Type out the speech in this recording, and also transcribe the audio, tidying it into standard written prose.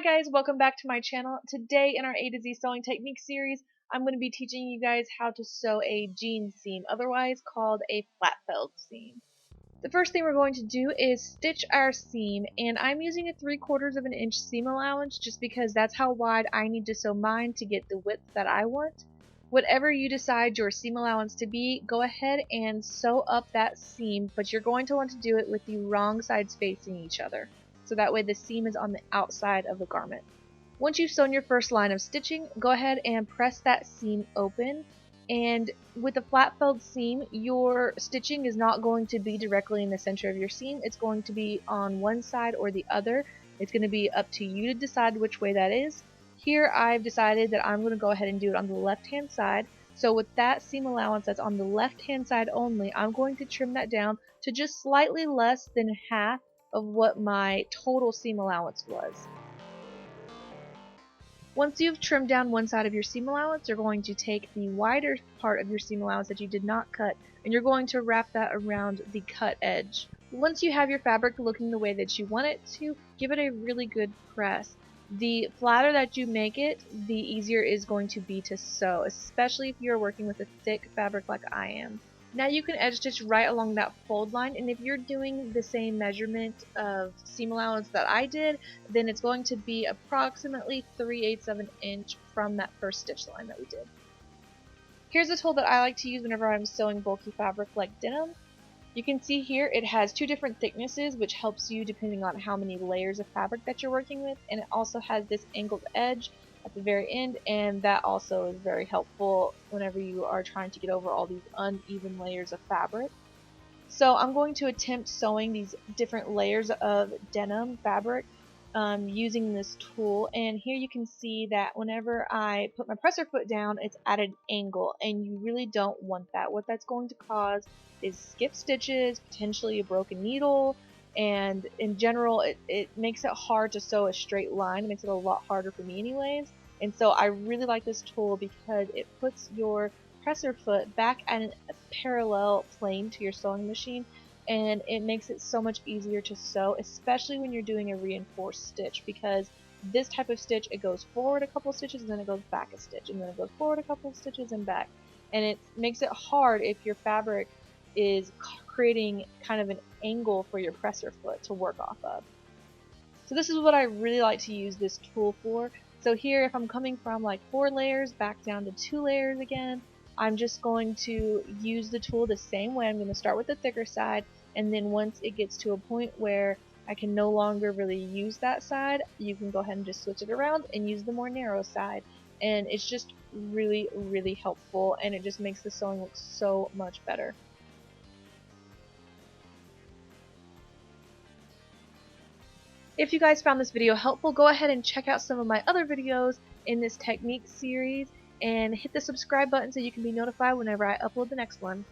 Hi guys, welcome back to my channel. Today in our A to Z sewing technique series, I'm going to be teaching you guys how to sew a jean seam, otherwise called a flat felled seam. The first thing we're going to do is stitch our seam, and I'm using a 3/4 of an inch seam allowance just because that's how wide I need to sew mine to get the width that I want. Whatever you decide your seam allowance to be, go ahead and sew up that seam, but you're going to want to do it with the wrong sides facing each other, so that way the seam is on the outside of the garment. Once you've sewn your first line of stitching, go ahead and press that seam open, and with a flat felled seam, your stitching is not going to be directly in the center of your seam. It's going to be on one side or the other. It's going to be up to you to decide which way that is. Here I've decided that I'm going to go ahead and do it on the left hand side. So with that seam allowance that's on the left hand side only, I'm going to trim that down to just slightly less than half of what my total seam allowance was. Once you've trimmed down one side of your seam allowance, you're going to take the wider part of your seam allowance that you did not cut, and you're going to wrap that around the cut edge. Once you have your fabric looking the way that you want it to, give it a really good press. The flatter that you make it, the easier it is going to be to sew, especially if you're working with a thick fabric like I am. Now you can edge stitch right along that fold line, and if you're doing the same measurement of seam allowance that I did, then it's going to be approximately 3/8 of an inch from that first stitch line that we did. Here's a tool that I like to use whenever I'm sewing bulky fabric like denim. You can see here it has two different thicknesses, which helps you depending on how many layers of fabric that you're working with, and it also has this angled edge at the very end, and that also is very helpful whenever you are trying to get over all these uneven layers of fabric. So I'm going to attempt sewing these different layers of denim fabric using this tool, and here you can see that whenever I put my presser foot down, it's at an angle, and you really don't want that. What that's going to cause is skip stitches, potentially a broken needle, and in general it makes it hard to sew a straight line. It makes it a lot harder for me anyways, and so I really like this tool because it puts your presser foot back at a parallel plane to your sewing machine, and it makes it so much easier to sew, especially when you're doing a reinforced stitch, because this type of stitch, it goes forward a couple stitches and then it goes back a stitch and then it goes forward a couple stitches and back, and it makes it hard if your fabric is creating kind of an angle for your presser foot to work off of. So this is what I really like to use this tool for. So here, if I'm coming from like 4 layers back down to 2 layers again, I'm just going to use the tool the same way. I'm going to start with the thicker side, and then once it gets to a point where I can no longer really use that side, you can go ahead and just switch it around and use the more narrow side. And it's just really, really helpful, and it just makes the sewing look so much better. If you guys found this video helpful, go ahead and check out some of my other videos in this technique series, and hit the subscribe button so you can be notified whenever I upload the next one.